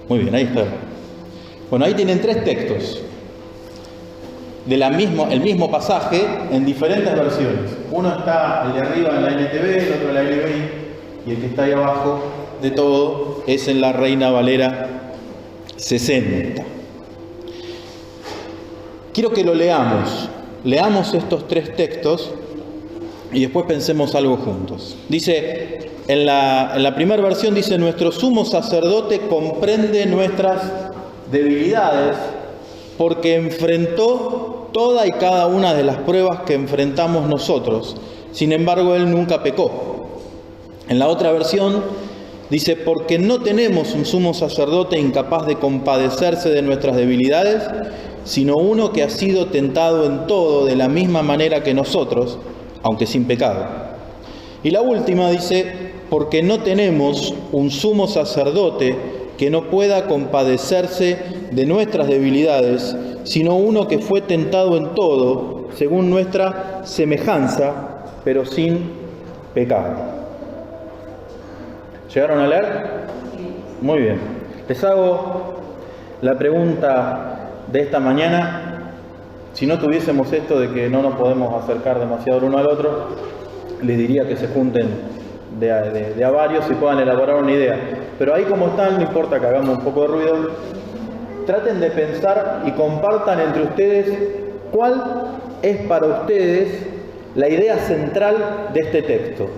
Muy bien, ahí está. Bueno, ahí tienen 3 textos. El mismo pasaje en diferentes versiones. Uno está, el de arriba en la NTV, el otro en la NBI, y el que está ahí abajo de todo es en la Reina Valera 60. Quiero que lo leamos. Leamos estos 3 textos y después pensemos algo juntos. Dice, en la primera versión dice, nuestro sumo sacerdote comprende nuestras debilidades porque enfrentó toda y cada una de las pruebas que enfrentamos nosotros. Sin embargo, él nunca pecó. En la otra versión dice, porque no tenemos un sumo sacerdote incapaz de compadecerse de nuestras debilidades, sino uno que ha sido tentado en todo de la misma manera que nosotros, aunque sin pecado. Y la última dice, porque no tenemos un sumo sacerdote que no pueda compadecerse de nuestras debilidades, sino uno que fue tentado en todo, según nuestra semejanza, pero sin pecado. ¿Llegaron a leer? Muy bien. Les hago la pregunta de esta mañana. Si no tuviésemos esto de que no nos podemos acercar demasiado el uno al otro, les diría que se junten de a varios y puedan elaborar una idea. Pero ahí como están, no importa que hagamos un poco de ruido, traten de pensar y compartan entre ustedes cuál es para ustedes la idea central de este texto.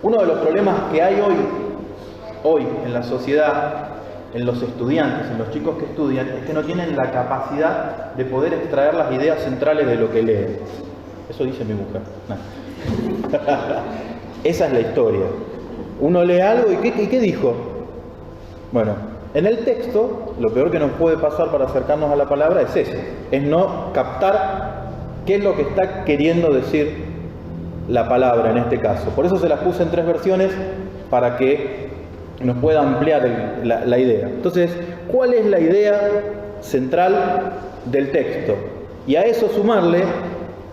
Uno de los problemas que hay hoy en la sociedad, en los estudiantes, en los chicos que estudian, es que no tienen la capacidad de poder extraer las ideas centrales de lo que leen. Eso dice mi mujer. No. Esa es la historia. Uno lee algo y ¿qué dijo? Bueno, en el texto, lo peor que nos puede pasar para acercarnos a la palabra es eso, es no captar qué es lo que está queriendo decir la palabra en este caso. Por eso se las puse en 3 versiones para que nos pueda ampliar la idea. Entonces, ¿cuál es la idea central del texto? Y a eso sumarle,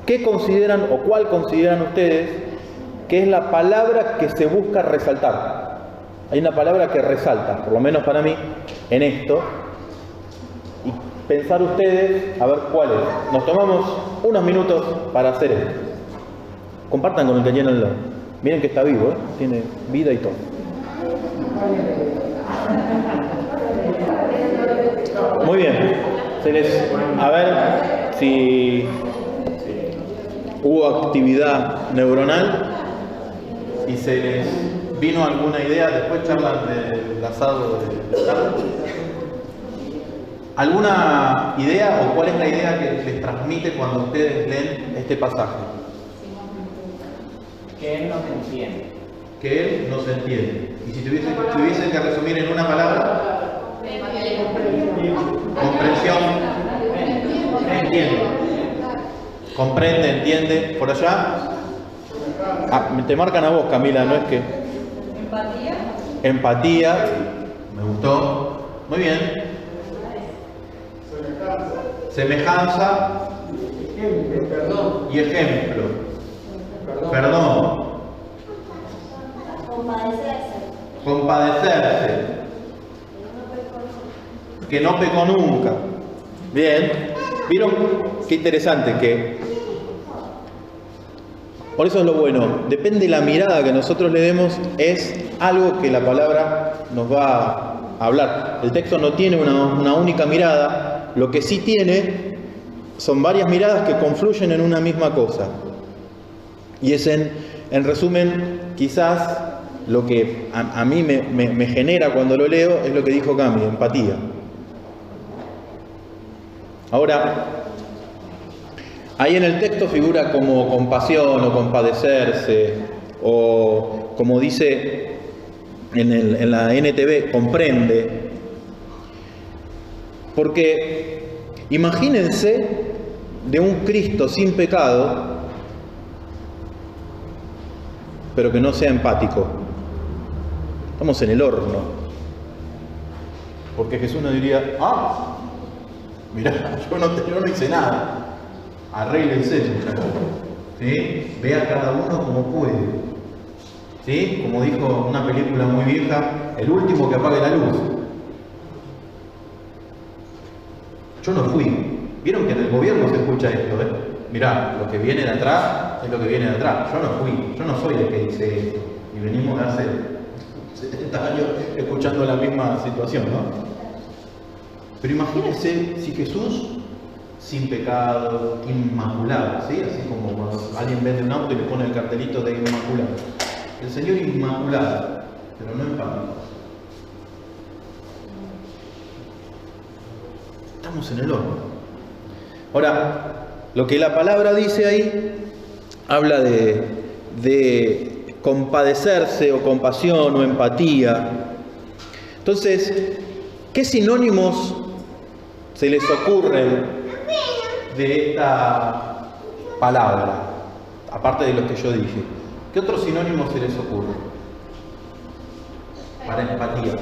¿qué consideran o cuál consideran ustedes que es la palabra que se busca resaltar? Hay una palabra que resalta, por lo menos para mí, en esto. Y pensar ustedes a ver cuál es. Nos tomamos unos minutos para hacer esto. Compartan con el que tiene al lado. Miren que está vivo, ¿eh? Tiene vida y todo. Muy bien. A ver si hubo actividad neuronal y se les vino alguna idea. Después charlan del asado de tarde. ¿Alguna idea o cuál es la idea que les transmite cuando ustedes leen este pasaje? Que Él nos entiende. Que Él nos entiende. Y si tuviesen que resumir en una palabra, comprensión. Entiende. Comprende, entiende. Por allá. Te marcan a vos, Camila, no es que. Empatía. Empatía. Me gustó. Muy bien. Semejanza. Perdón. Y ejemplo. Perdón. Compadecerse. Que no pecó nunca. Bien. ¿Vieron qué interesante que... Por eso es lo bueno. Depende de la mirada que nosotros le demos, es algo que la palabra nos va a hablar. El texto no tiene una única mirada. Lo que sí tiene son varias miradas que confluyen en una misma cosa. Y es en resumen, quizás lo que a mí me genera cuando lo leo es lo que dijo Cami, empatía. Ahora, ahí en el texto figura como compasión o compadecerse, o como dice en la NTV, comprende. Porque imagínense de un Cristo sin pecado, pero que no sea empático. Estamos en el horno. Porque Jesús nos diría, mirá, yo no hice nada. Arréglense, muchachos. ¿Sí? Ve a cada uno como puede. ¿Sí? Como dijo una película muy vieja, el último que apague la luz. Yo no fui. Vieron que en el gobierno se escucha esto, ¿eh? Mirá, lo que viene de atrás es lo que viene de atrás. Yo no fui, yo no soy el que dice esto. Y venimos de hace 70 años escuchando la misma situación, ¿no? Pero imagínense si Jesús, sin pecado, inmaculado, ¿sí? Así como cuando alguien vende un auto y le pone el cartelito de inmaculado. El Señor inmaculado, pero no empático. Estamos en el horno. Ahora, lo que la palabra dice ahí, habla de compadecerse o compasión o empatía. Entonces, ¿qué sinónimos se les ocurren de esta palabra? Aparte de lo que yo dije. ¿Qué otros sinónimos se les ocurre? Para empatía.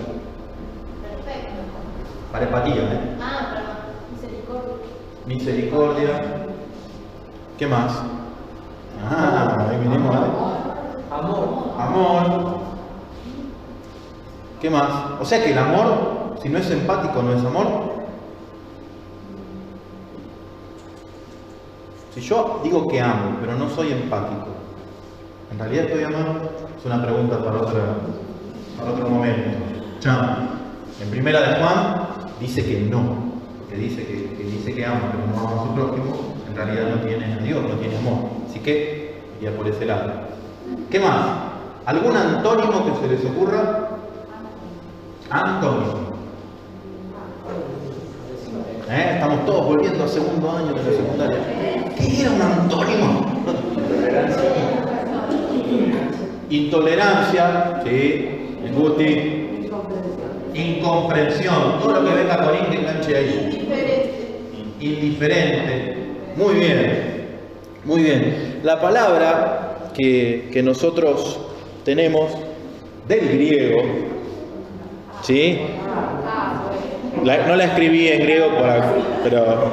Para empatía, ¿eh? Misericordia. ¿Qué más? Ahí vinimos. Amor. ¿Qué más? O sea que el amor, si no es empático, no es amor. Si yo digo que amo, pero no soy empático, ¿en realidad estoy amando? Es una pregunta para otro momento. Chao. En primera de Juan dice que no. Que dice que ama, pero no ama a su prójimo, en realidad no tiene a Dios, no tiene amor. Así que iría por ese lado. ¿Qué más? ¿Algún antónimo que se les ocurra? Antónimo. Estamos todos volviendo a segundo año de la secundaria. ¿Qué era un antónimo? Intolerancia, sí, el Guti. Incomprensión, todo lo que venga con que enganche ahí. Indiferente. Muy bien, muy bien. La palabra que nosotros tenemos del griego, ¿sí? No la escribí en griego, pero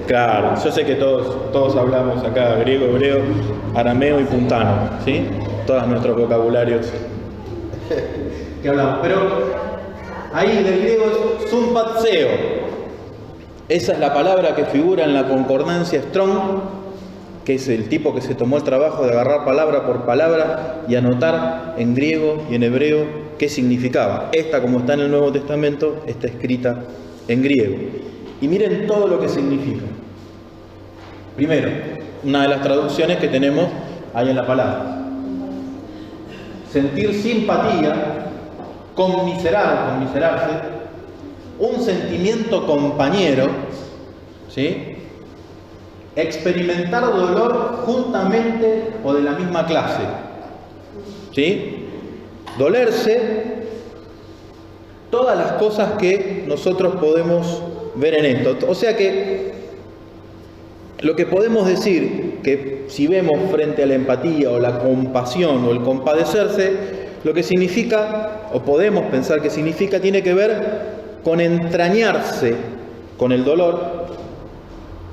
claro, yo sé que todos hablamos acá griego, hebreo, arameo y puntano, ¿sí? Todos nuestros vocabularios que hablamos, pero ahí del griego es sympatheo. Esa es la palabra que figura en la concordancia Strong, que es el tipo que se tomó el trabajo de agarrar palabra por palabra y anotar en griego y en hebreo qué significaba. Esta, como está en el Nuevo Testamento, está escrita en griego. Y miren todo lo que significa. Primero, una de las traducciones que tenemos ahí en la palabra. Sentir simpatía, conmiserarse, un sentimiento compañero, ¿sí? Experimentar dolor juntamente o de la misma clase, ¿sí? Dolerse, todas las cosas que nosotros podemos ver en esto. O sea que lo que podemos decir, que si vemos frente a la empatía o la compasión o el compadecerse, lo que significa, o podemos pensar que significa, tiene que ver con entrañarse con el dolor,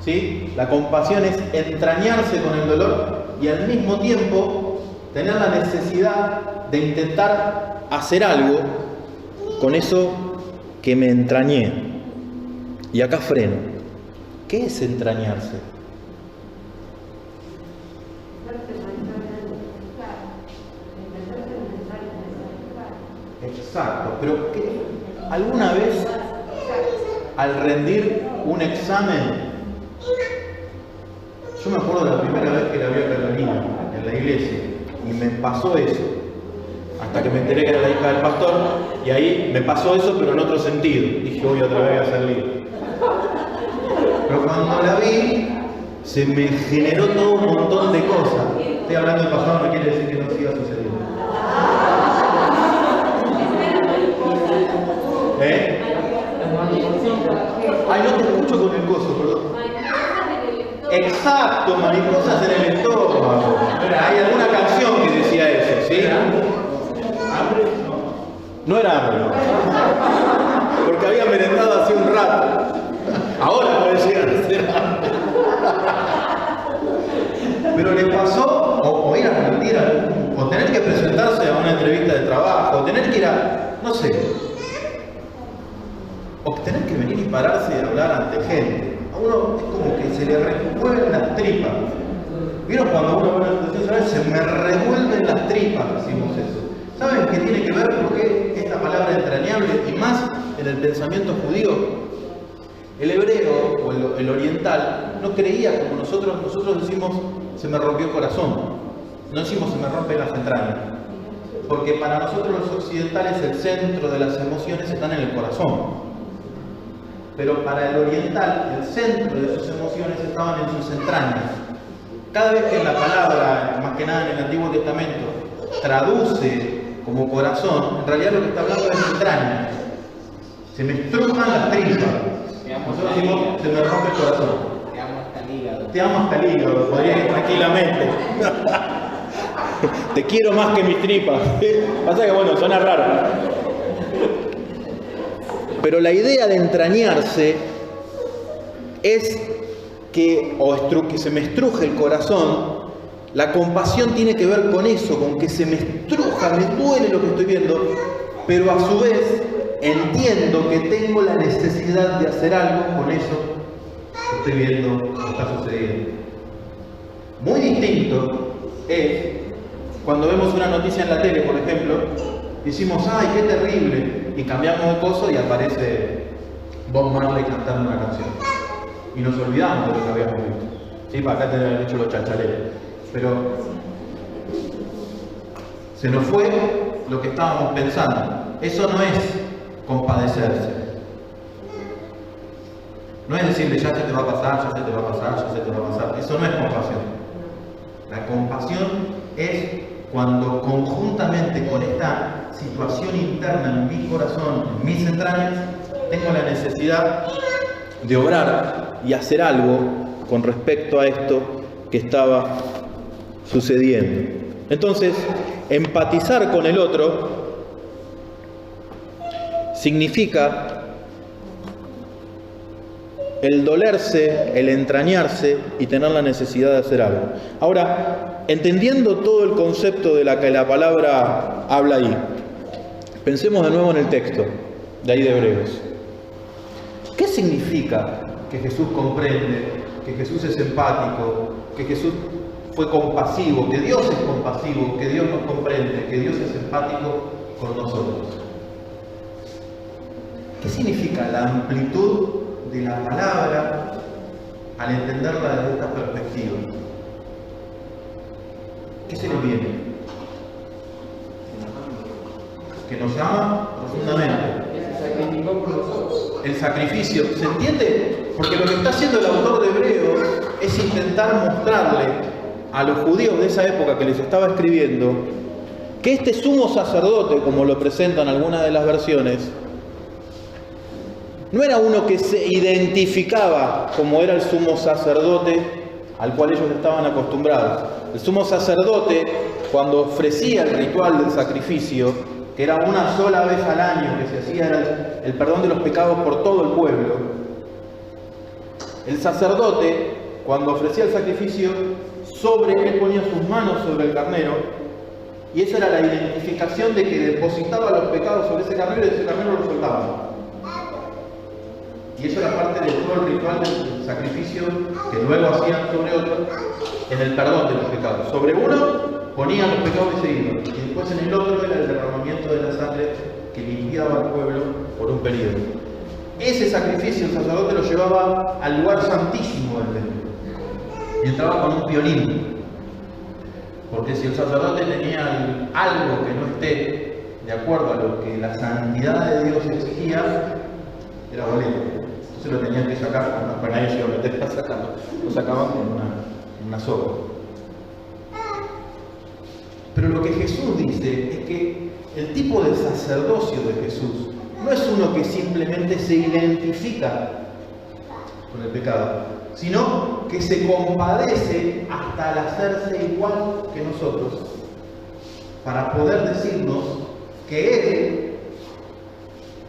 ¿sí? La compasión es entrañarse con el dolor y al mismo tiempo tener la necesidad de intentar hacer algo con eso que me entrañé. Y acá freno. ¿Qué es entrañarse? Exacto, pero ¿alguna vez al rendir un examen? Yo me acuerdo de la primera vez que la vi a Carolina en la iglesia y me pasó eso, hasta que me enteré que era la hija del pastor y ahí me pasó eso pero en otro sentido. Dije, voy otra vez a salir. Pero cuando la vi se me generó todo un montón de cosas. Estoy hablando del pasado, no quiere decir que no siga sucediendo. Ay, no te escucho con el coso, perdón. Exacto, mariposas en el estómago. Hay alguna canción que decía eso, ¿sí? ¿Hambre? No era hambre. Porque había merendado hace un rato. Ahora puede llegar a ser hambre. Pero le pasó, o ir a rendir, o tener que presentarse a una entrevista de trabajo, o tener que ir a, no sé. o que tener que venir y pararse y hablar ante gente. A uno es como que se le revuelven las tripas. ¿Vieron cuando uno ve una situación? Se me revuelven las tripas, decimos eso. ¿Saben qué tiene que ver por qué esta palabra entrañable y más en el pensamiento judío? El hebreo o el oriental no creía como nosotros decimos se me rompió el corazón, no decimos se me rompen las entrañas, porque para nosotros los occidentales el centro de las emociones están en el corazón, pero para el oriental el centro de sus emociones estaban en sus entrañas. Cada vez que la palabra, más que nada en el Antiguo Testamento, traduce como corazón, en realidad lo que está hablando es entrañas. Se me estrujan las tripas. Nosotros decimos, se me rompe el corazón. Te amo hasta el hígado. Te amo hasta el hígado, podría ir tranquilamente. Te quiero más que mis tripas. Pasa que bueno, suena raro. Pero la idea de entrañarse es que se me estruje el corazón. La compasión tiene que ver con eso, con que se me estruja, me duele lo que estoy viendo, pero a su vez entiendo que tengo la necesidad de hacer algo con eso que estoy viendo que está sucediendo. Muy distinto es cuando vemos una noticia en la tele, por ejemplo, decimos, ¡ay, qué terrible! Y cambiamos de coso y aparece Bob Marley cantando una canción. Y nos olvidamos de lo que habíamos visto. Sí, para acá tener hecho los chachaleros. Pero se nos fue lo que estábamos pensando. Eso no es compadecerse. No es decirle, ya se te va a pasar, ya se te va a pasar, ya se te va a pasar. Eso no es compasión. La compasión es cuando conjuntamente con esta situación interna en mi corazón, en mis entrañas, tengo la necesidad de obrar y hacer algo con respecto a esto que estaba sucediendo. Entonces, empatizar con el otro significa el dolerse, el entrañarse y tener la necesidad de hacer algo. Ahora, entendiendo todo el concepto de la que la palabra habla ahí, pensemos de nuevo en el texto de ahí de Hebreos. ¿Qué significa que Jesús comprende, que Jesús es empático, que Jesús fue compasivo, que Dios es compasivo, que Dios nos comprende, que Dios es empático con nosotros? ¿Qué significa la amplitud de la palabra al entenderla desde esta perspectiva? ¿Qué se nos viene? Que nos ama profundamente. El sacrificio, ¿se entiende? Porque lo que está haciendo el autor de Hebreos es intentar mostrarle a los judíos de esa época que les estaba escribiendo que este sumo sacerdote, como lo presentan algunas de las versiones, no era uno que se identificaba como era el sumo sacerdote al cual ellos estaban acostumbrados. El sumo sacerdote, cuando ofrecía el ritual del sacrificio, que era una sola vez al año que se hacía el perdón de los pecados por todo el pueblo, el sacerdote, cuando ofrecía el sacrificio, él ponía sus manos sobre el carnero, y esa era la identificación de que depositaba los pecados sobre ese carnero y ese carnero lo soltaba. Y eso era parte de todo el ritual del sacrificio que luego hacían sobre otro en el perdón de los pecados. Sobre uno ponían los pecados y se iban, y después en el otro era el derramamiento de la sangre que limpiaba al pueblo por un periodo. Ese sacrificio el sacerdote lo llevaba al lugar santísimo del templo y entraba con un violín, porque si el sacerdote tenía algo que no esté de acuerdo a lo que la santidad de Dios exigía, era boleto. Entonces lo tenían que sacar, con nadie se iba a meter a sacarlo, lo sacaban con una soga. Pero lo que Jesús dice es que el tipo de sacerdocio de Jesús no es uno que simplemente se identifica con el pecado, sino que se compadece hasta al hacerse igual que nosotros, para poder decirnos que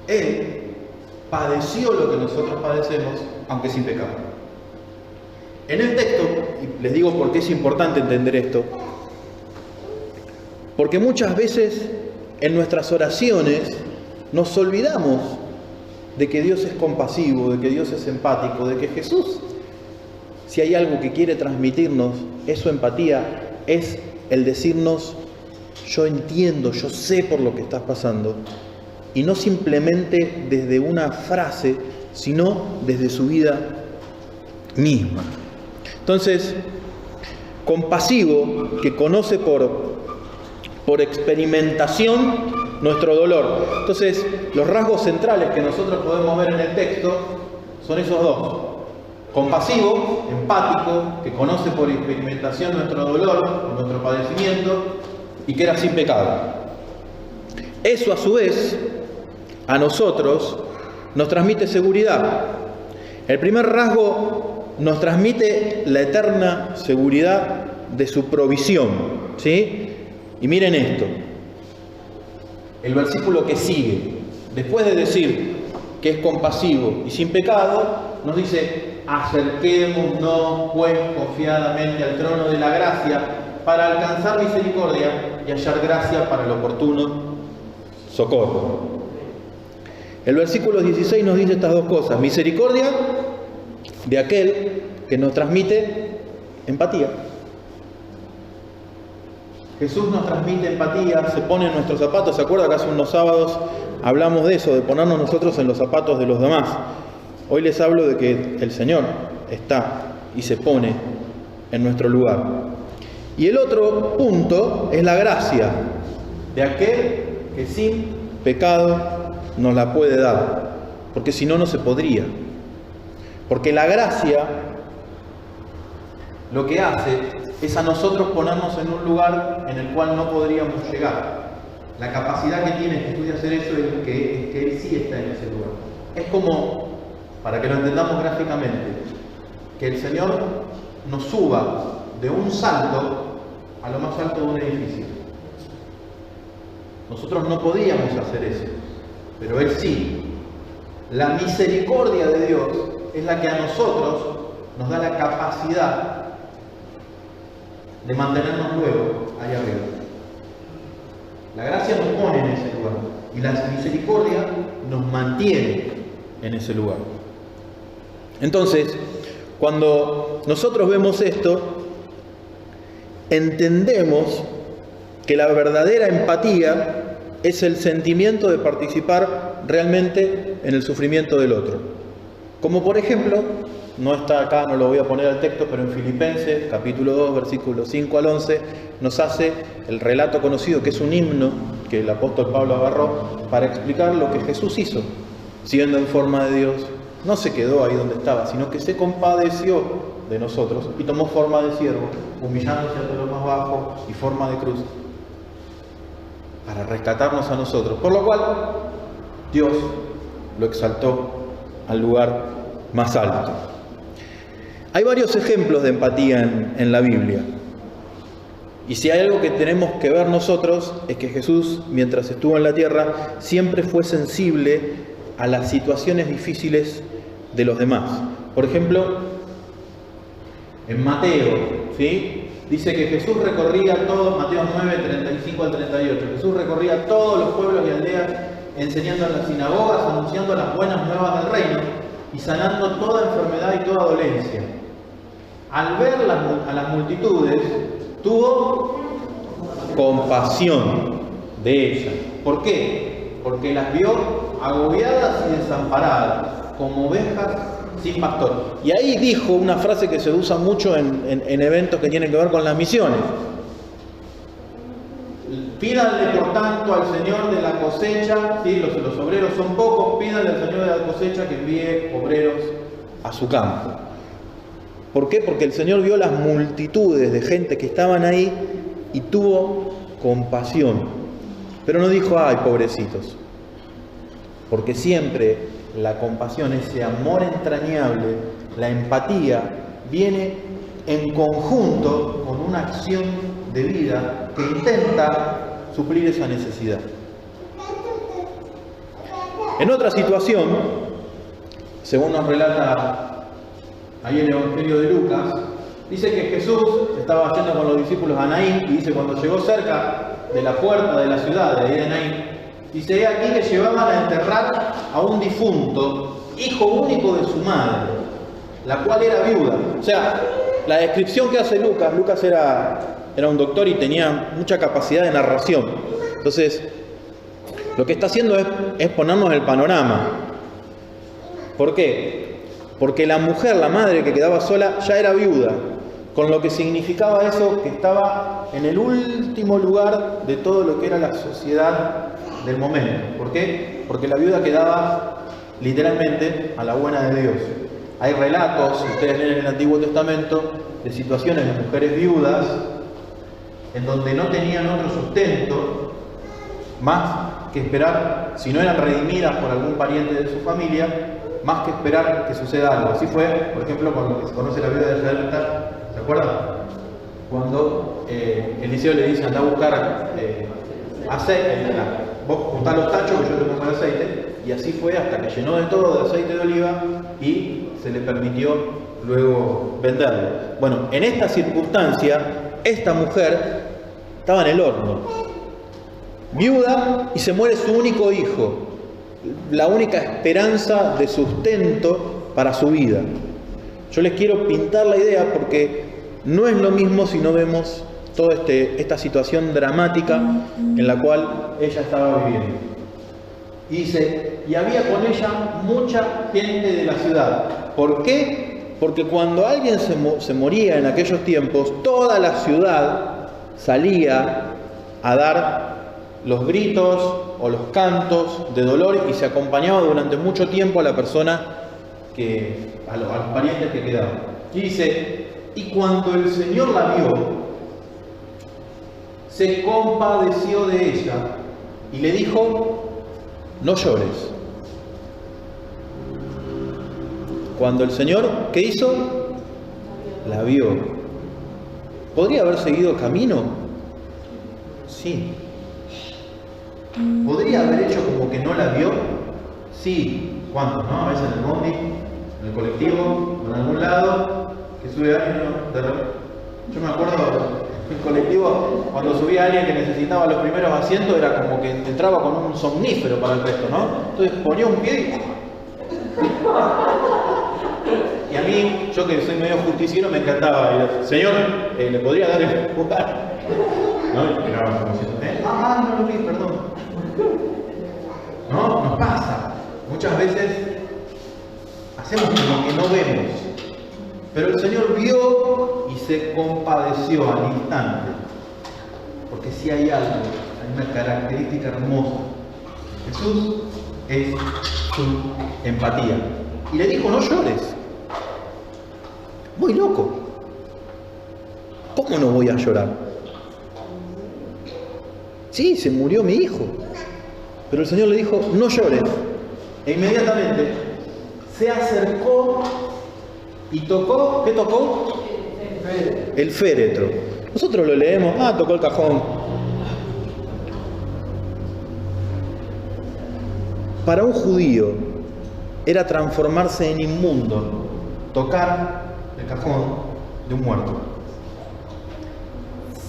Él padeció lo que nosotros padecemos, aunque sin pecado. En el texto, y les digo por qué es importante entender esto, porque muchas veces en nuestras oraciones nos olvidamos de que Dios es compasivo, de que Dios es empático, de que Jesús, si hay algo que quiere transmitirnos, es su empatía, es el decirnos, yo entiendo, yo sé por lo que estás pasando. Y no simplemente desde una frase, sino desde su vida misma. Entonces, compasivo, que conoce por experimentación nuestro dolor. Entonces, los rasgos centrales que nosotros podemos ver en el texto son esos dos. Compasivo, empático, que conoce por experimentación nuestro dolor, nuestro padecimiento, y que era sin pecado. Eso a su vez, a nosotros, nos transmite seguridad. El primer rasgo nos transmite la eterna seguridad de su provisión, ¿sí? Y miren esto, el versículo que sigue, después de decir que es compasivo y sin pecado, nos dice, acerquémonos pues confiadamente al trono de la gracia para alcanzar misericordia y hallar gracia para el oportuno socorro. El versículo 16 nos dice estas dos cosas, misericordia de aquel que nos transmite empatía. Jesús nos transmite empatía, se pone en nuestros zapatos. ¿Se acuerda que hace unos sábados hablamos de eso, de ponernos nosotros en los zapatos de los demás? Hoy les hablo de que el Señor está y se pone en nuestro lugar. Y el otro punto es la gracia de aquel que sin pecado nos la puede dar, porque si no, no se podría. Porque la gracia lo que hace es a nosotros ponernos en un lugar en el cual no podríamos llegar. La capacidad que tiene Jesús de hacer eso es que Él sí está en ese lugar. Es como, para que lo entendamos gráficamente, que el Señor nos suba de un salto a lo más alto de un edificio. Nosotros no podíamos hacer eso, pero Él sí. La misericordia de Dios es la que a nosotros nos da la capacidad de mantenernos luego allá arriba. La gracia nos pone en ese lugar y la misericordia nos mantiene en ese lugar. Entonces, cuando nosotros vemos esto, entendemos que la verdadera empatía es el sentimiento de participar realmente en el sufrimiento del otro. Como por ejemplo, no está acá, no lo voy a poner al texto, pero en Filipenses, capítulo 2, versículos 5 al 11, nos hace el relato conocido, que es un himno que el apóstol Pablo agarró para explicar lo que Jesús hizo, siendo en forma de Dios. No se quedó ahí donde estaba, sino que se compadeció de nosotros y tomó forma de siervo, humillándose hasta lo más bajo y forma de cruz, para rescatarnos a nosotros. Por lo cual, Dios lo exaltó al lugar más alto. Hay varios ejemplos de empatía en la Biblia. Y si hay algo que tenemos que ver nosotros, es que Jesús, mientras estuvo en la tierra, siempre fue sensible a las situaciones difíciles de los demás. Por ejemplo, en Mateo, ¿sí?, dice que Jesús recorría todo, Mateo 9, 35 al 38, Jesús recorría todos los pueblos y aldeas, enseñando en las sinagogas, anunciando las buenas nuevas del reino y sanando toda enfermedad y toda dolencia. Al ver a las multitudes, tuvo compasión de ellas. ¿Por qué? Porque las vio agobiadas y desamparadas, como ovejas sin pastor. Y ahí dijo una frase que se usa mucho en eventos que tienen que ver con las misiones. Pídanle por tanto al Señor de la cosecha, ¿sí?, los obreros son pocos, pídanle al Señor de la cosecha que envíe obreros a su campo. ¿Por qué? Porque el Señor vio las multitudes de gente que estaban ahí y tuvo compasión. Pero no dijo, ay, pobrecitos. Porque siempre la compasión, ese amor entrañable, la empatía, viene en conjunto con una acción de vida que intenta suplir esa necesidad. En otra situación, según nos relata ahí el Evangelio de Lucas, dice que Jesús estaba yendo con los discípulos a Naín y dice, cuando llegó cerca de la puerta de la ciudad de ahí de Naín, Dice aquí que llevaban a enterrar a un difunto, hijo único de su madre, la cual era viuda. O sea, la descripción que hace Lucas era un doctor y tenía mucha capacidad de narración. Entonces, lo que está haciendo es ponernos el panorama. ¿Por qué? Porque la mujer, la madre que quedaba sola, ya era viuda, con lo que significaba eso, que estaba en el último lugar de todo lo que era la sociedad del momento. ¿Por qué? Porque la viuda quedaba literalmente a la buena de Dios. Hay relatos, si ustedes leen en el Antiguo Testamento, de situaciones de mujeres viudas en donde no tenían otro sustento más que esperar, si no eran redimidas por algún pariente de su familia, más que esperar que suceda algo. Así fue, por ejemplo, con lo que se conoce la viuda de Sarepta, ¿se acuerdan? Cuando Eliseo le dice, anda a buscar aceite, vos juntá los tachos que yo te pongo el aceite, y así fue hasta que llenó de todo de aceite de oliva y se le permitió luego venderlo. Bueno, en esta circunstancia, esta mujer estaba en el horno, viuda, y se muere su único hijo, la única esperanza de sustento para su vida. Yo les quiero pintar la idea porque no es lo mismo si no vemos toda esta situación dramática en la cual ella estaba viviendo. Y dice, y había con ella mucha gente de la ciudad. ¿Por qué? Porque cuando alguien se moría en aquellos tiempos, toda la ciudad salía a dar los gritos o los cantos de dolor y se acompañaba durante mucho tiempo a la persona a los parientes que quedaban. Y dice, y cuando el Señor la vio, se compadeció de ella y le dijo, no llores. Cuando el Señor, ¿qué hizo? La vio. ¿Podría haber seguido camino? Sí. ¿Podría haber hecho como que no la vio? Sí. ¿Cuántos, no? A veces en el bondi, en el colectivo, en algún lado, que sube alguien, ¿no? Yo me acuerdo, en el colectivo, cuando subía alguien que necesitaba los primeros asientos, era como que entraba con un somnífero para el resto, ¿no? Entonces ponía un pie y a mí, yo que soy medio justiciero, me encantaba. Y, señor, ¿le podría dar el lugar? ¿No? Y miraba como diciendo, no lo vi, perdón. ¿No? Nos pasa. Muchas veces hacemos como que no vemos. Pero el Señor vio y se compadeció al instante. Porque si hay algo, hay una característica hermosa. Jesús es su empatía. Y le dijo, no llores. Muy loco. ¿Cómo no voy a llorar? Sí, se murió mi hijo. Pero el Señor le dijo, no llores. E inmediatamente se acercó y tocó, ¿qué tocó? El féretro. Nosotros lo leemos, tocó el cajón. Para un judío era transformarse en inmundo tocar el cajón de un muerto.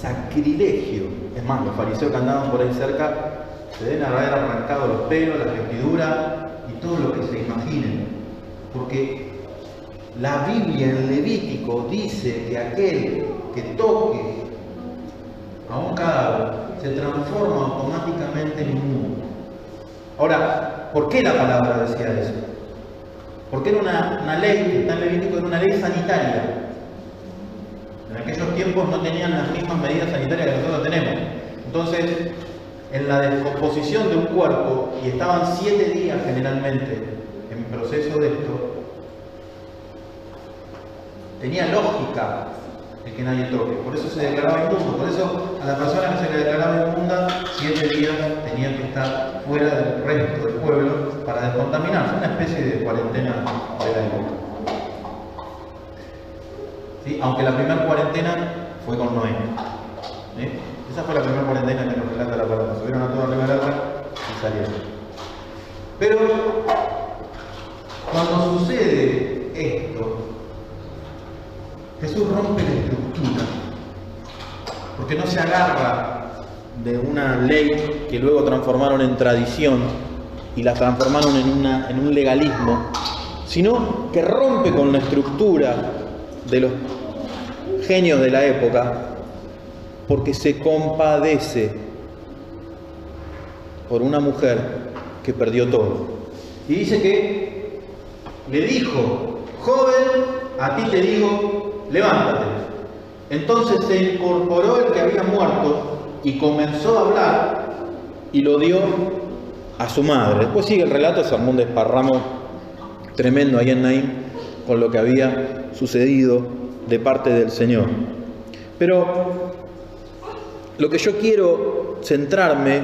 Sacrilegio. Es más, los fariseos que andaban por ahí cerca se deben haber arrancado los pelos, la vestidura y todo lo que se imaginen. Porque la Biblia en Levítico dice que aquel que toque a un cadáver se transforma automáticamente en inmundo. Ahora, ¿por qué la palabra decía eso? Porque era una ley que está en Levítico, era una ley sanitaria. En aquellos tiempos no tenían las mismas medidas sanitarias que nosotros tenemos. Entonces, en la descomposición de un cuerpo, y estaban 7 días generalmente en proceso de esto, tenía lógica el que nadie toque. Por eso se declaraba inmundo. Por eso a la persona que se le declaraba inmunda, 7 días tenía que estar fuera del resto del pueblo para descontaminarse. Una especie de cuarentena de la época. ¿Sí? Aunque la primera cuarentena fue con Noé. ¿Sí? Esa fue la primera cuarentena que nos relata la palabra. Subieron a toda arriba del arca y salieron. Pero cuando sucede esto, Jesús rompe la estructura, porque no se agarra de una ley que luego transformaron en tradición y la transformaron en un legalismo, sino que rompe con la estructura de los genios de la época, porque se compadece por una mujer que perdió todo. Y dice que le dijo: joven, a ti te digo, levántate. Entonces se incorporó el que había muerto y comenzó a hablar y lo dio a su madre. Después sigue el relato, se armó un desparramo tremendo ahí en Naín con lo que había sucedido de parte del Señor. Pero lo que yo quiero centrarme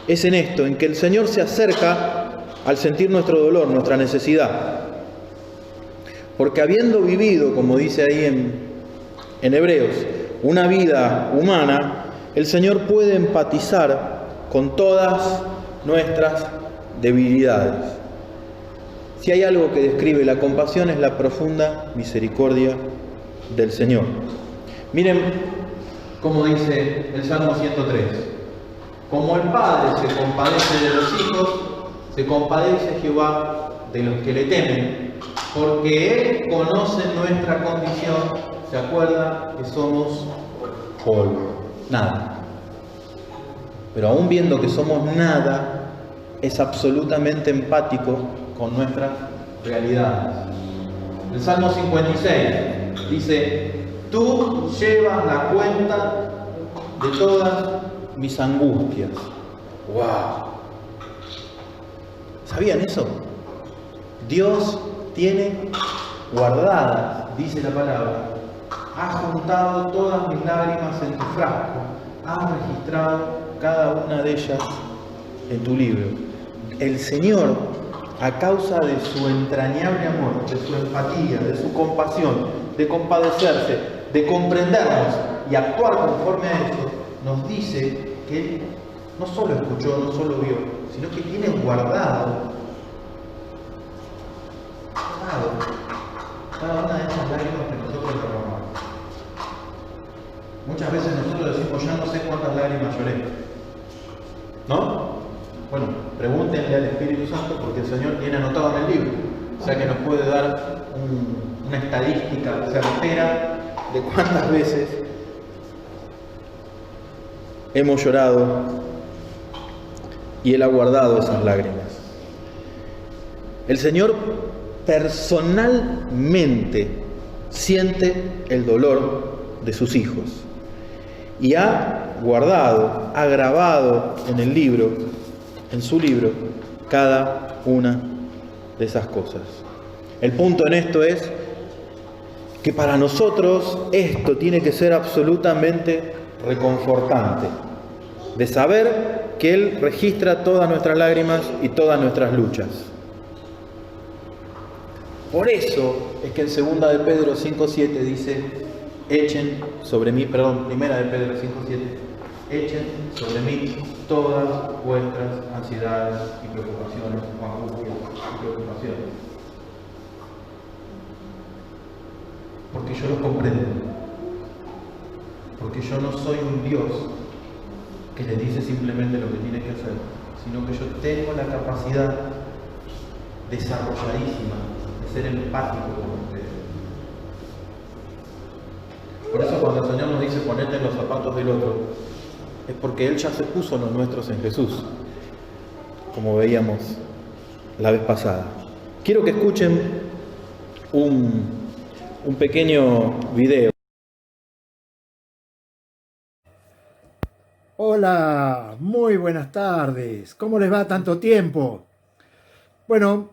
es en esto, en que el Señor se acerca al sentir nuestro dolor, nuestra necesidad. Porque habiendo vivido, como dice ahí en Hebreos, una vida humana, el Señor puede empatizar con todas nuestras debilidades. Si hay algo que describe la compasión es la profunda misericordia del Señor. Miren cómo dice el Salmo 103. Como el Padre se compadece de los hijos, se compadece Jehová de los que le temen, porque Él conoce nuestra condición, se acuerda que somos polvo, nada. Pero aún viendo que somos nada, es absolutamente empático con nuestras realidades. El Salmo 56 dice: tú llevas la cuenta de todas mis angustias. ¡Wow! ¿Sabían eso? Dios tiene guardadas, dice la palabra, has juntado todas mis lágrimas en tu frasco, has registrado cada una de ellas en tu libro. El Señor, a causa de su entrañable amor, de su empatía, de su compasión, de compadecerse, de comprendernos y actuar conforme a eso, nos dice que Él no solo escuchó, no solo vio, sino que tiene guardado cada una de esas lágrimas que nosotros derramamos. Muchas veces nosotros decimos: ya no sé cuántas lágrimas lloré, ¿no? Bueno, pregúntenle al Espíritu Santo, porque el Señor tiene anotado en el libro, o sea que nos puede dar una estadística certera de cuántas veces hemos llorado y Él ha guardado esas lágrimas. El Señor personalmente siente el dolor de sus hijos y ha guardado, ha grabado en el libro, en su libro, cada una de esas cosas. El punto en esto es que para nosotros esto tiene que ser absolutamente reconfortante, de saber que Él registra todas nuestras lágrimas y todas nuestras luchas. Por eso es que en 2 de Pedro 5:7 dice: echen sobre mí, primera de Pedro 5:7, echen sobre mí todas vuestras ansiedades y preocupaciones, o angustias y preocupaciones. Porque yo los comprendo. Porque yo no soy un Dios que les dice simplemente lo que tiene que hacer, sino que yo tengo la capacidad desarrolladísima de ser empático con ustedes. Por eso cuando el Señor nos dice: ponete en los zapatos del otro, es porque Él ya se puso los nuestros en Jesús, como veíamos la vez pasada. Quiero que escuchen un pequeño video. Hola, muy buenas tardes. ¿Cómo les va tanto tiempo? Bueno,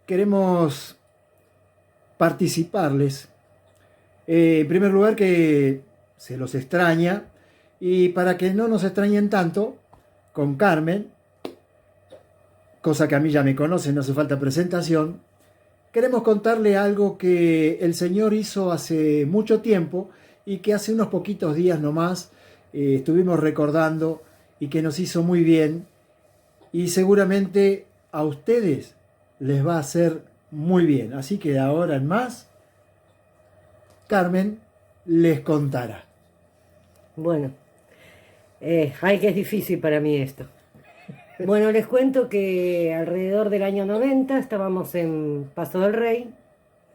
queremos participarles. En primer lugar, que se los extraña, y para que no nos extrañen tanto, con Carmen, cosa que a mí ya me conocen, no hace falta presentación, queremos contarle algo que el Señor hizo hace mucho tiempo y que hace unos poquitos días nomás estuvimos recordando y que nos hizo muy bien, y seguramente a ustedes les va a hacer muy bien. Así que de ahora en más, Carmen les contará. Bueno, Ay, que es difícil para mí esto. Bueno, les cuento que alrededor del año 90 estábamos en Paso del Rey,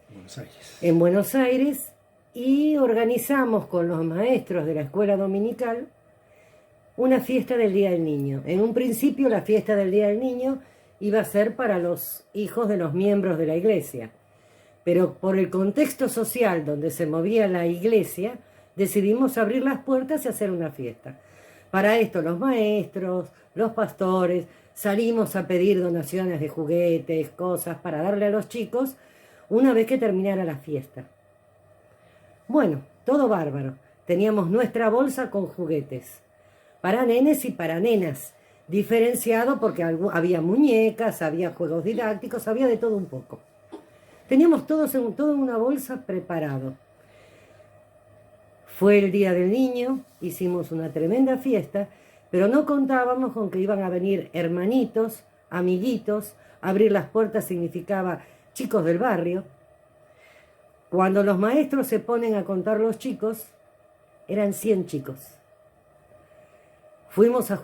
Buenos Aires. en Buenos Aires, y organizamos con los maestros de la escuela dominical una fiesta del Día del Niño. En un principio la fiesta del Día del Niño iba a ser para los hijos de los miembros de la iglesia, pero por el contexto social donde se movía la iglesia, decidimos abrir las puertas y hacer una fiesta. Para esto los maestros, los pastores, salimos a pedir donaciones de juguetes, cosas para darle a los chicos una vez que terminara la fiesta. Bueno, todo bárbaro. Teníamos nuestra bolsa con juguetes, para nenes y para nenas, diferenciado porque había muñecas, había juegos didácticos, había de todo un poco. Teníamos todo en una bolsa preparado. Fue el Día del Niño, hicimos una tremenda fiesta, pero no contábamos con que iban a venir hermanitos, amiguitos. Abrir las puertas significaba chicos del barrio. Cuando los maestros se ponen a contar los chicos, eran 100 chicos. Fuimos a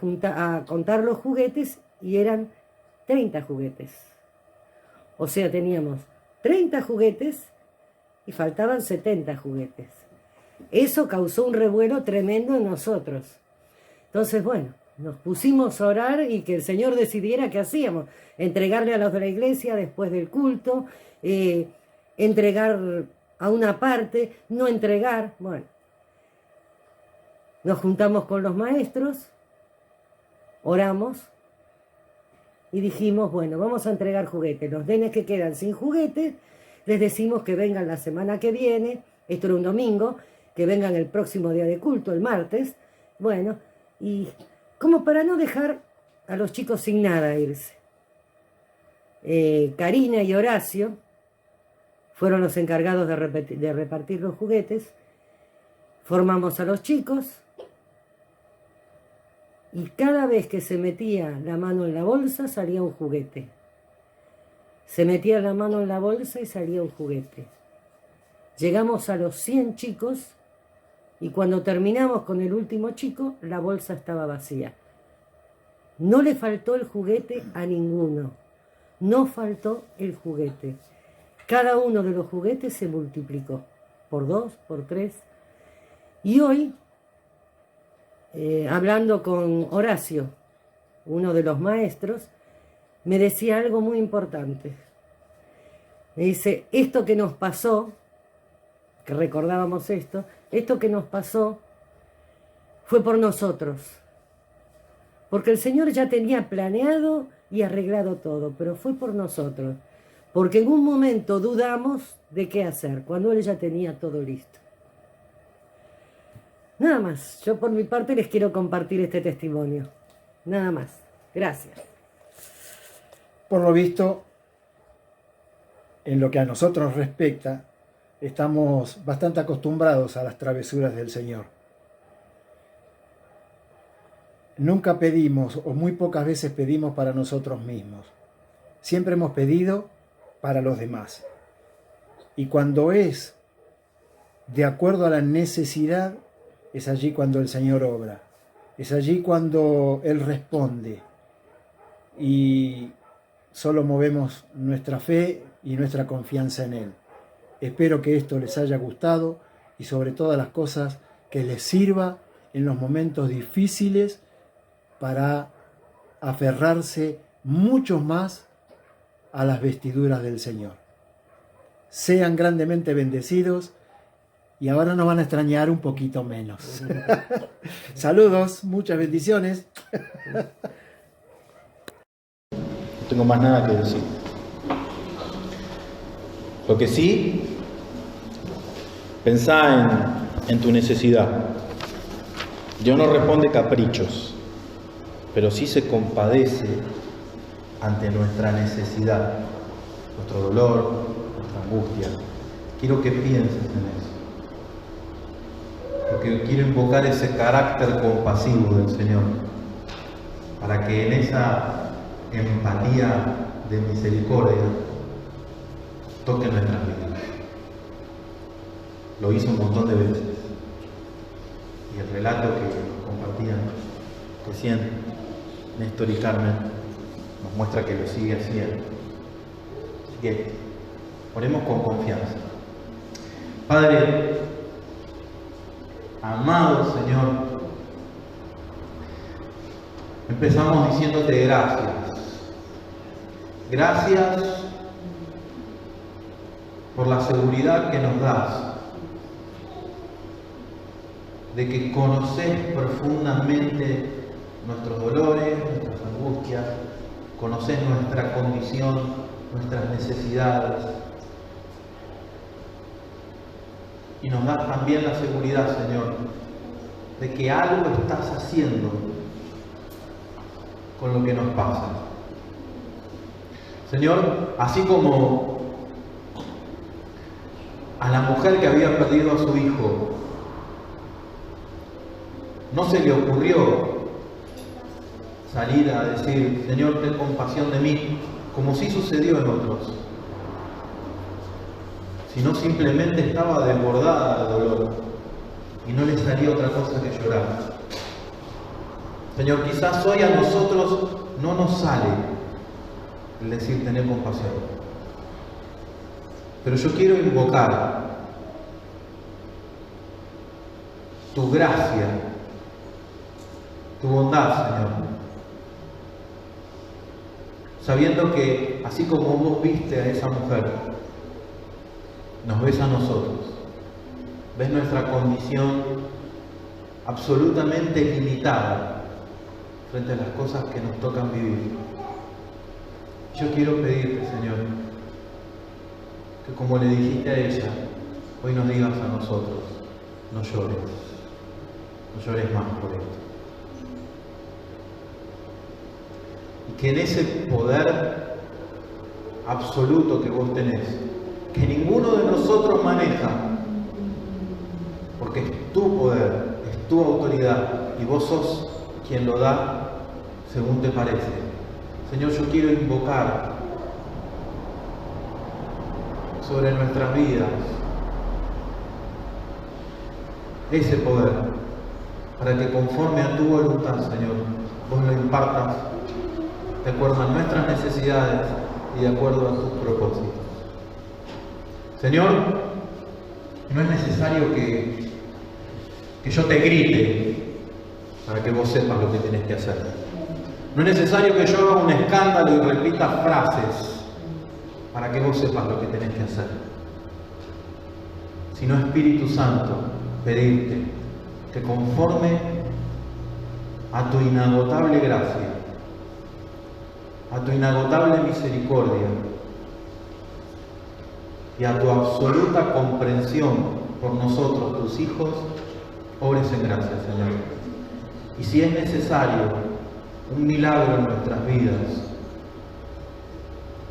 contar los juguetes y eran 30 juguetes. O sea, teníamos 30 juguetes y faltaban 70 juguetes. Eso causó un revuelo tremendo en nosotros. Entonces, bueno, nos pusimos a orar y que el Señor decidiera qué hacíamos. Entregarle a los de la iglesia después del culto, entregar a una parte, no entregar. Bueno, nos juntamos con los maestros, oramos y dijimos, bueno, vamos a entregar juguetes. Los nenes que quedan sin juguetes, les decimos que vengan la semana que viene, esto era un domingo, que vengan el próximo día de culto, el martes. Bueno, y como para no dejar a los chicos sin nada irse. Karina y Horacio fueron los encargados de repartir los juguetes. Formamos a los chicos y cada vez que se metía la mano en la bolsa salía un juguete. Se metía la mano en la bolsa y salía un juguete. Llegamos a los 100 chicos y cuando terminamos con el último chico, la bolsa estaba vacía. No le faltó el juguete a ninguno. No faltó el juguete. Cada uno de los juguetes se multiplicó por 2, por 3. Y hoy, hablando con Horacio, uno de los maestros, me decía algo muy importante. Me dice, esto que nos pasó, que recordábamos esto que nos pasó fue por nosotros. Porque el Señor ya tenía planeado y arreglado todo, pero fue por nosotros. Porque en un momento dudamos de qué hacer, cuando Él ya tenía todo listo. Nada más, yo por mi parte les quiero compartir este testimonio. Nada más. Gracias. Por lo visto, en lo que a nosotros respecta, estamos bastante acostumbrados a las travesuras del Señor. Nunca pedimos, o muy pocas veces pedimos para nosotros mismos. Siempre hemos pedido para los demás. Y cuando es de acuerdo a la necesidad, es allí cuando el Señor obra. Es allí cuando Él responde. Y solo movemos nuestra fe y nuestra confianza en Él. Espero que esto les haya gustado y sobre todas las cosas que les sirva en los momentos difíciles para aferrarse mucho más a las vestiduras del Señor. Sean grandemente bendecidos y ahora nos van a extrañar un poquito menos. Saludos, muchas bendiciones. No tengo más nada que decir. Lo que sí, pensá en tu necesidad. Dios no responde caprichos, pero sí se compadece ante nuestra necesidad, nuestro dolor, nuestra angustia. Quiero que pienses en eso, porque quiero invocar ese carácter compasivo del Señor, para que en esa empatía de misericordia toque nuestras vidas. Lo hizo un montón de veces, y el relato que nos compartían Recién Néstor y Carmen nos muestra que lo sigue haciendo. Así que oremos con confianza. Padre, amado Señor, empezamos diciéndote gracias. Gracias por la seguridad que nos das de que conoces profundamente nuestros dolores, nuestras angustias, conoces nuestra condición, nuestras necesidades. Y nos das también la seguridad, Señor, de que algo estás haciendo con lo que nos pasa. Señor, así como a la mujer que había perdido a su hijo, no se le ocurrió salir a decir, Señor, ten compasión de mí, como sí sucedió en otros, sino simplemente estaba desbordada de dolor y no le salía otra cosa que llorar. Señor, quizás hoy a nosotros no nos sale el decir tener compasión, pero yo quiero invocar tu gracia, tu bondad, Señor, sabiendo que así como vos viste a esa mujer, nos ves a nosotros, ves nuestra condición absolutamente limitada frente a las cosas que nos tocan vivir. Yo quiero pedirte, Señor, que como le dijiste a ella, hoy nos digas a nosotros, no llores más por esto. Y que en ese poder absoluto que vos tenés, que ninguno de nosotros maneja, porque es tu poder, es tu autoridad, y vos sos quien lo da según te parece. Señor, yo quiero invocar sobre nuestras vidas ese poder, para que conforme a tu voluntad, Señor, vos lo impartas de acuerdo a nuestras necesidades y de acuerdo a tus propósitos. Señor, no es necesario que yo te grite para que vos sepas lo que tenés que hacer. No es necesario que yo haga un escándalo y repita frases para que vos sepas lo que tenés que hacer. Sino, Espíritu Santo, pedirte que conforme a tu inagotable gracia, a tu inagotable misericordia y a tu absoluta comprensión por nosotros, tus hijos, obres en gracia, Señor. Y si es necesario un milagro en nuestras vidas,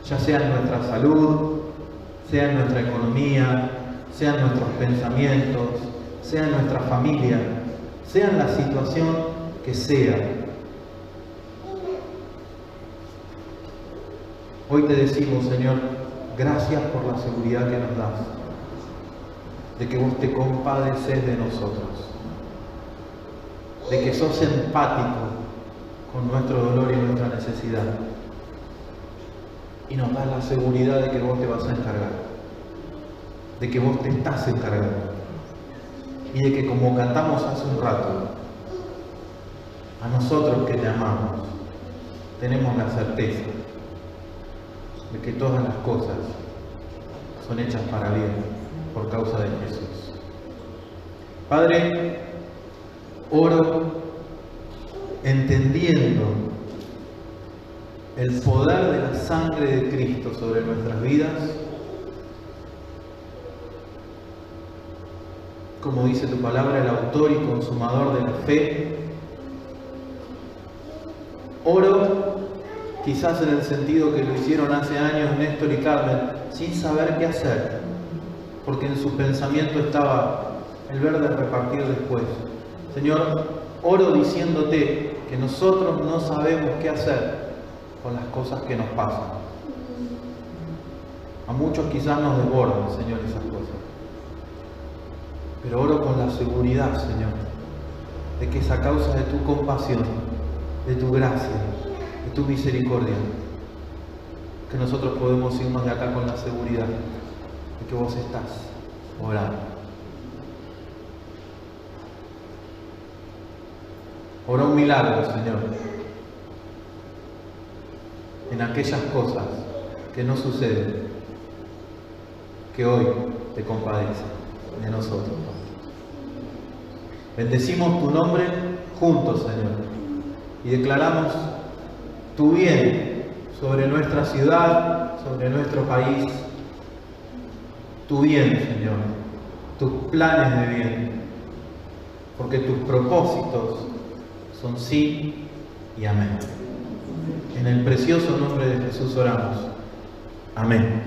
ya sea en nuestra salud, sea en nuestra economía, sea en nuestros pensamientos, sea en nuestra familia, sea en la situación que sea, hoy te decimos, Señor, gracias por la seguridad que nos das, de que vos te compadeces de nosotros, de que sos empático con nuestro dolor y nuestra necesidad, y nos das la seguridad de que vos te vas a encargar, de que vos te estás encargando, y de que, como cantamos hace un rato, a nosotros que te amamos tenemos la certeza de que todas las cosas son hechas para bien por causa de Jesús. Padre, oro entendiendo el poder de la sangre de Cristo sobre nuestras vidas, como dice tu palabra, el autor y consumador de la fe. Oro, quizás en el sentido que lo hicieron hace años Néstor y Carmen, sin saber qué hacer, porque en su pensamiento estaba el verde repartido después. Señor, oro diciéndote que nosotros no sabemos qué hacer con las cosas que nos pasan. A muchos quizás nos desbordan, Señor, esas cosas. Pero oro con la seguridad, Señor, de que es a causa de tu compasión de tu gracia, de tu misericordia, que nosotros podemos irnos de acá con la seguridad de que vos estás orando. Ora un milagro, Señor, en aquellas cosas que no suceden, que hoy te compadecen de nosotros. Bendecimos tu nombre juntos, Señor, y declaramos tu bien sobre nuestra ciudad, sobre nuestro país, tu bien, Señor, tus planes de bien, porque tus propósitos son sí y amén. En el precioso nombre de Jesús oramos. Amén.